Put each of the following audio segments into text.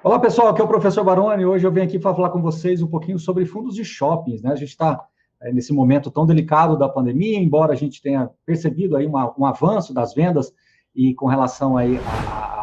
Olá, pessoal, aqui é o professor Baroni. Hoje eu venho aqui para falar com vocês um pouquinho sobre fundos de shoppings, né? A gente está nesse momento tão delicado da pandemia, embora a gente tenha percebido aí um avanço das vendas e com relação aí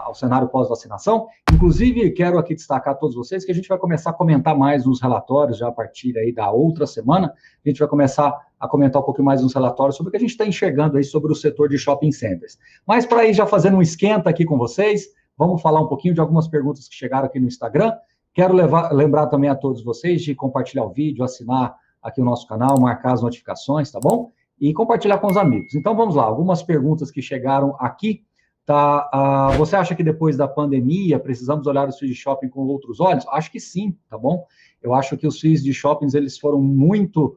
ao cenário pós-vacinação. Inclusive, quero aqui destacar a todos vocês que a gente vai começar a comentar mais nos relatórios já a partir aí da outra semana. A gente vai começar a comentar um pouquinho mais nos relatórios sobre o que a gente está enxergando aí sobre o setor de shopping centers. Mas para ir já fazendo um esquenta aqui com vocês, vamos falar um pouquinho de algumas perguntas que chegaram aqui no Instagram. Quero lembrar também a todos vocês de compartilhar o vídeo, assinar aqui o nosso canal, marcar as notificações, tá bom? E compartilhar com os amigos. Então, vamos lá. Algumas perguntas que chegaram aqui. Tá? Você acha que depois da pandemia precisamos olhar os FIIs de shopping com outros olhos? Acho que sim, tá bom? Eu acho que os FIIs de shoppings, eles foram muito...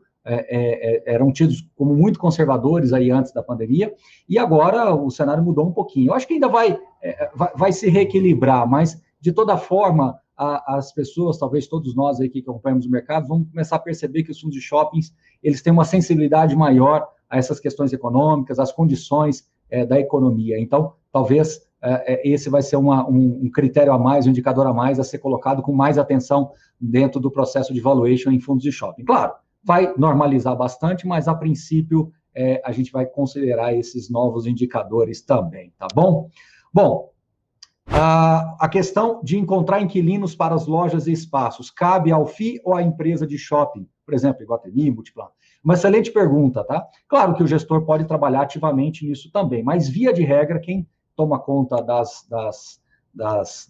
eram tidos como muito conservadores aí antes da pandemia, e agora o cenário mudou um pouquinho. Eu acho que ainda vai se reequilibrar, mas, de toda forma, as pessoas, talvez todos nós aí que acompanhamos o mercado, vamos começar a perceber que os fundos de shoppings, eles têm uma sensibilidade maior a essas questões econômicas, às condições da economia. Então, talvez esse vai ser um critério a mais, um indicador a mais a ser colocado com mais atenção dentro do processo de valuation em fundos de shopping. Claro, vai normalizar bastante, mas, a princípio, a gente vai considerar esses novos indicadores também, tá bom? Bom, a questão de encontrar inquilinos para as lojas e espaços, cabe ao FII ou à empresa de shopping? Por exemplo, Iguatemi, Multiplan. Uma excelente pergunta, tá? Claro que o gestor pode trabalhar ativamente nisso também, mas, via de regra, quem toma conta das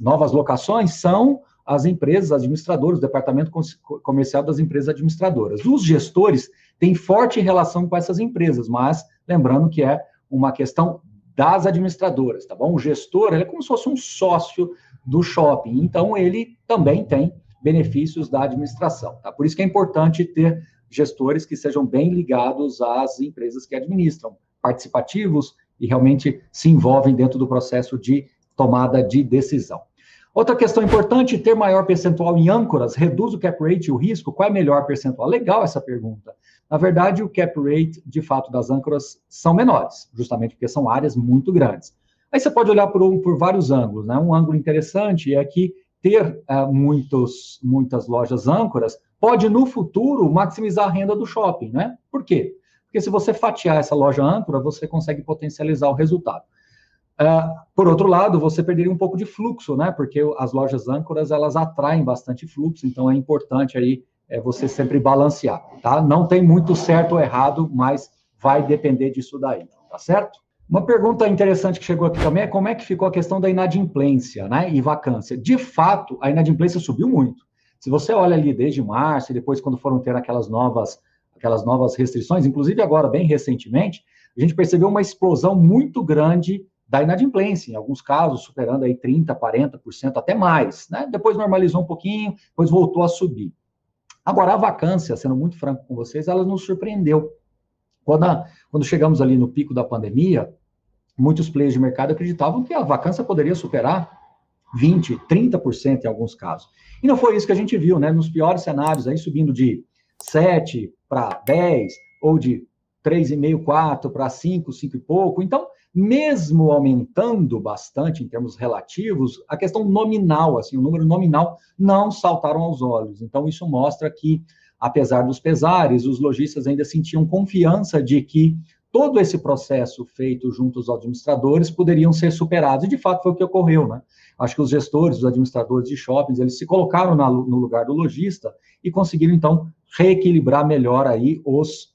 novas locações são as empresas administradoras, o departamento comercial das empresas administradoras. Os gestores têm forte relação com essas empresas, mas lembrando que é uma questão das administradoras, tá bom? O gestor, ele é como se fosse um sócio do shopping, então ele também tem benefícios da administração, tá? Por isso que é importante ter gestores que sejam bem ligados às empresas que administram, participativos e realmente se envolvem dentro do processo de tomada de decisão. Outra questão importante, ter maior percentual em âncoras reduz o cap rate e o risco? Qual é melhor percentual? Legal essa pergunta. Na verdade, o cap rate, de fato, das âncoras são menores, justamente porque são áreas muito grandes. Aí você pode olhar por vários ângulos, né? Um ângulo interessante é que ter muitas lojas âncoras pode, no futuro, maximizar a renda do shopping, né? Por quê? Porque se você fatiar essa loja âncora, você consegue potencializar o resultado. Por outro lado, você perderia um pouco de fluxo, né? Porque as lojas âncoras, elas atraem bastante fluxo, então é importante aí você sempre balancear, tá? Não tem muito certo ou errado, mas vai depender disso daí, tá certo? Uma pergunta interessante que chegou aqui também é como é que ficou a questão da inadimplência, né? E vacância. De fato, a inadimplência subiu muito. Se você olha ali desde março, e depois quando foram ter aquelas novas restrições, inclusive agora, bem recentemente, a gente percebeu uma explosão muito grande da inadimplência, em alguns casos superando aí 30%, 40%, até mais, né? Depois normalizou um pouquinho, depois voltou a subir. Agora, a vacância, sendo muito franco com vocês, ela nos surpreendeu. Quando chegamos ali no pico da pandemia, muitos players de mercado acreditavam que a vacância poderia superar 20%, 30% em alguns casos. E não foi isso que a gente viu, né? Nos piores cenários, aí subindo de 7 para 10, ou de 3,5, 4 para 5, 5 e pouco. Então, mesmo aumentando bastante em termos relativos, a questão nominal, assim, o número nominal, não saltaram aos olhos. Então, isso mostra que, apesar dos pesares, os lojistas ainda sentiam confiança de que todo esse processo feito junto aos administradores poderiam ser superados. E, de fato, foi o que ocorreu, né? Acho que os gestores, os administradores de shoppings, eles se colocaram no lugar do lojista e conseguiram, então, reequilibrar melhor aí os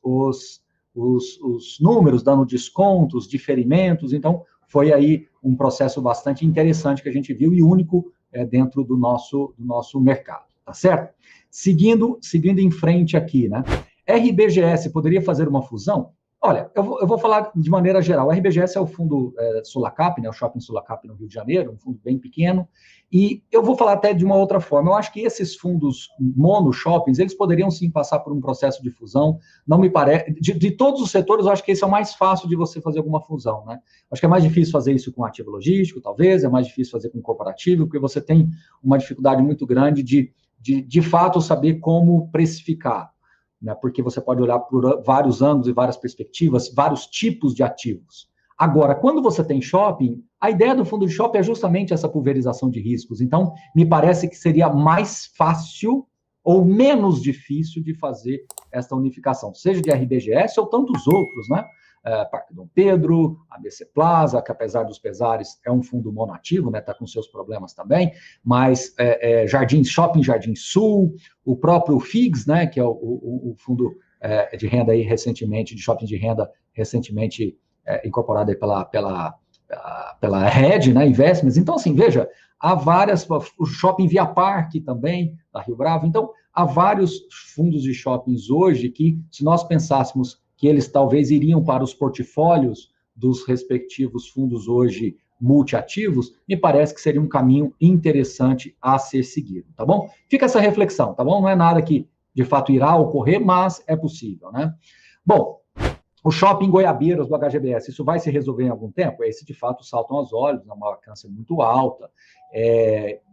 números, dando descontos, diferimentos. Então, foi aí um processo bastante interessante que a gente viu e único dentro do nosso mercado, tá certo? Seguindo em frente aqui, né? RBGS poderia fazer uma fusão? Olha, eu vou falar de maneira geral. O RBGS é o fundo Sulacap, né, o Shopping Sulacap no Rio de Janeiro, um fundo bem pequeno, e eu vou falar até de uma outra forma. Eu acho que esses fundos mono-shoppings, eles poderiam sim passar por um processo de fusão. Não me parece... De todos os setores, eu acho que esse é o mais fácil de você fazer alguma fusão, né? Acho que é mais difícil fazer isso com ativo logístico, talvez, é mais difícil fazer com corporativo, porque você tem uma dificuldade muito grande de fato saber como precificar, né? Porque você pode olhar por vários ângulos e várias perspectivas, vários tipos de ativos. Agora, quando você tem shopping, a ideia do fundo de shopping é justamente essa pulverização de riscos. Então, me parece que seria mais fácil ou menos difícil de fazer essa unificação, seja de RBGS ou tantos outros, né? Parque Dom Pedro, ABC Plaza, que apesar dos pesares é um fundo monoativo, né? Está com seus problemas também, mas Shopping Jardim Sul, o próprio FIGS, né? Que é o fundo de renda aí recentemente, de shopping de renda recentemente incorporado aí pela Red, né? Investments. Então, assim, veja, há várias, o Shopping Via Parque também, da Rio Bravo. Então, há vários fundos de shoppings hoje que, se nós pensássemos que eles talvez iriam para os portfólios dos respectivos fundos hoje multiativos, me parece que seria um caminho interessante a ser seguido, tá bom? Fica essa reflexão, tá bom? Não é nada que, de fato, irá ocorrer, mas é possível, né? Bom, o shopping Goiabeiras do HGBS, isso vai se resolver em algum tempo? Esse, de fato, saltam aos olhos, é uma alcance muito alta.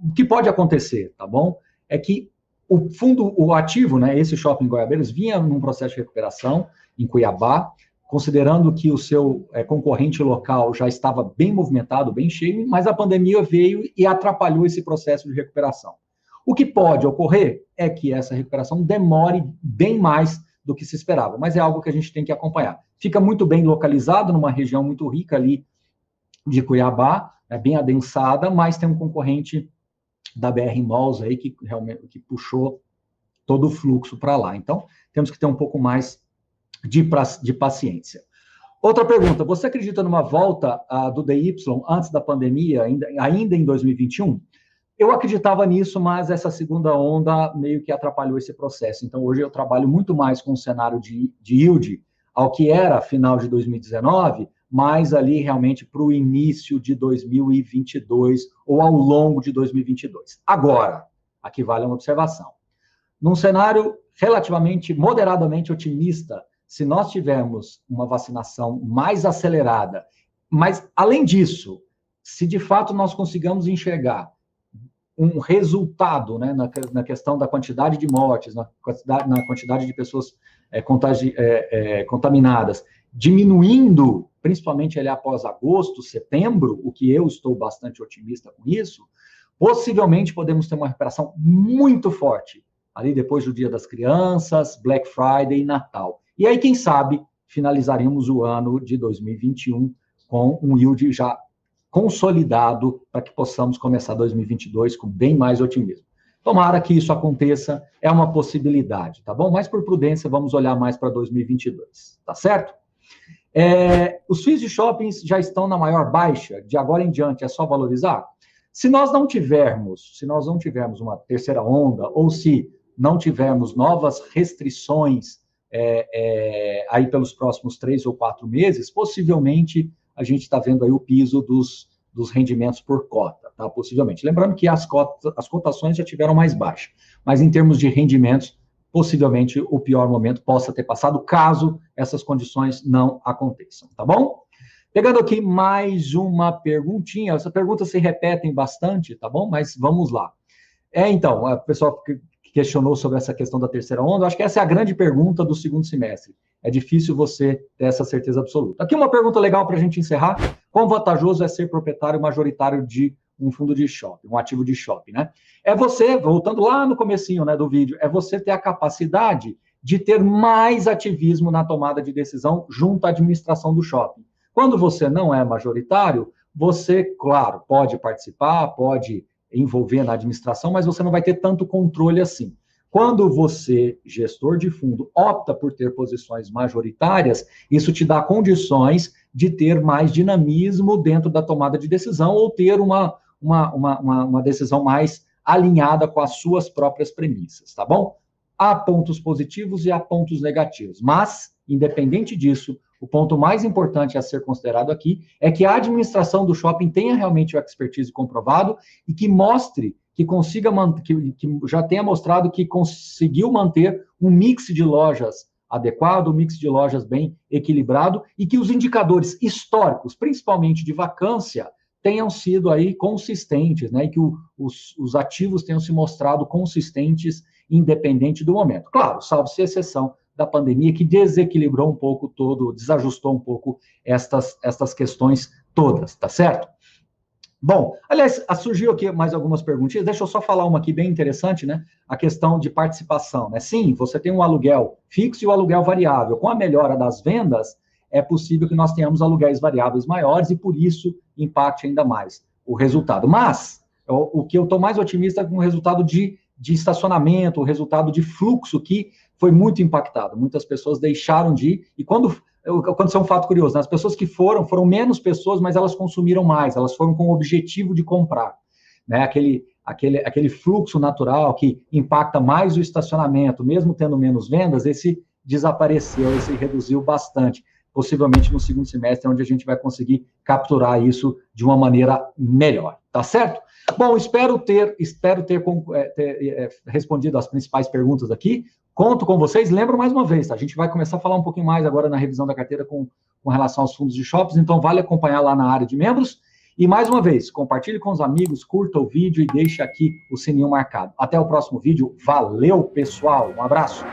O que pode acontecer, tá bom? É que o fundo, o ativo, né, esse shopping Goiabeiras, vinha num processo de recuperação em Cuiabá, considerando que o seu concorrente local já estava bem movimentado, bem cheio, mas a pandemia veio e atrapalhou esse processo de recuperação. O que pode ocorrer é que essa recuperação demore bem mais do que se esperava, mas é algo que a gente tem que acompanhar. Fica muito bem localizado, numa região muito rica ali de Cuiabá, bem adensada, mas tem um concorrente da BR Malls aí que realmente puxou todo o fluxo para lá. Então, temos que ter um pouco mais de paciência. Outra pergunta, você acredita numa volta do DY antes da pandemia, ainda em 2021? Eu acreditava nisso, mas essa segunda onda meio que atrapalhou esse processo. Então, hoje eu trabalho muito mais com o cenário de yield ao que era final de 2019, mas ali realmente para o início de 2022 ou ao longo de 2022. Agora, aqui vale uma observação. Num cenário relativamente, moderadamente otimista, se nós tivermos uma vacinação mais acelerada, mas, além disso, se de fato nós consigamos enxergar um resultado, né, na questão da quantidade de mortes, na quantidade de pessoas contaminadas, diminuindo, principalmente ali após agosto, setembro, o que eu estou bastante otimista com isso, possivelmente podemos ter uma recuperação muito forte, ali depois do Dia das Crianças, Black Friday e Natal. E aí, quem sabe, finalizaremos o ano de 2021 com um yield já consolidado para que possamos começar 2022 com bem mais otimismo. Tomara que isso aconteça, é uma possibilidade, tá bom? Mas por prudência, vamos olhar mais para 2022, tá certo? Os FIIs de shoppings já estão na maior baixa, de agora em diante é só valorizar? Se nós não tivermos uma terceira onda, ou se não tivermos novas restrições aí pelos próximos 3 ou 4 meses, possivelmente a gente está vendo aí o piso dos rendimentos por cota, tá? Possivelmente. Lembrando que as cotações já tiveram mais baixa, mas em termos de rendimentos, possivelmente o pior momento possa ter passado, caso essas condições não aconteçam, tá bom? Pegando aqui mais uma perguntinha, essas perguntas se repetem bastante, tá bom? Mas vamos lá. Então, o pessoal questionou sobre essa questão da terceira onda, eu acho que essa é a grande pergunta do segundo semestre. É difícil você ter essa certeza absoluta. Aqui uma pergunta legal para a gente encerrar. Quão vantajoso é ser proprietário majoritário de um fundo de shopping, um ativo de shopping, né? É você, voltando lá no comecinho, né, do vídeo, é você ter a capacidade de ter mais ativismo na tomada de decisão junto à administração do shopping. Quando você não é majoritário, você, claro, pode participar, pode envolver na administração, mas você não vai ter tanto controle assim. Quando você, gestor de fundo, opta por ter posições majoritárias, isso te dá condições de ter mais dinamismo dentro da tomada de decisão ou ter uma decisão mais alinhada com as suas próprias premissas, tá bom? Há pontos positivos e há pontos negativos, mas, independente disso, o ponto mais importante a ser considerado aqui é que a administração do shopping tenha realmente o expertise comprovado e que mostre, que consiga que já tenha mostrado que conseguiu manter um mix de lojas adequado, um mix de lojas bem equilibrado e que os indicadores históricos, principalmente de vacância, tenham sido aí consistentes, né? E que os ativos tenham se mostrado consistentes independente do momento. Claro, salvo-se exceção da pandemia, que desequilibrou um pouco todo, desajustou um pouco estas questões todas, tá certo? Bom, aliás, surgiu aqui mais algumas perguntinhas, deixa eu só falar uma aqui bem interessante, né? A questão de participação, né? Sim, você tem um aluguel fixo e o aluguel variável. Com a melhora das vendas, é possível que nós tenhamos aluguéis variáveis maiores e, por isso, impacte ainda mais o resultado. Mas, o que eu estou mais otimista é com o resultado de estacionamento, o resultado de fluxo, que foi muito impactado. Muitas pessoas deixaram de ir, e quando aconteceu um fato curioso, né? As pessoas que foram menos pessoas, mas elas consumiram mais, elas foram com o objetivo de comprar, né? Aquele fluxo natural que impacta mais o estacionamento, mesmo tendo menos vendas, esse desapareceu, esse reduziu bastante. Possivelmente no segundo semestre, onde a gente vai conseguir capturar isso de uma maneira melhor, tá certo? Bom, espero ter respondido as principais perguntas aqui. Conto com vocês. Lembro mais uma vez, tá? A gente vai começar a falar um pouquinho mais agora na revisão da carteira com relação aos fundos de shoppings, então vale acompanhar lá na área de membros. E mais uma vez, compartilhe com os amigos, curta o vídeo e deixe aqui o sininho marcado. Até o próximo vídeo. Valeu, pessoal. Um abraço.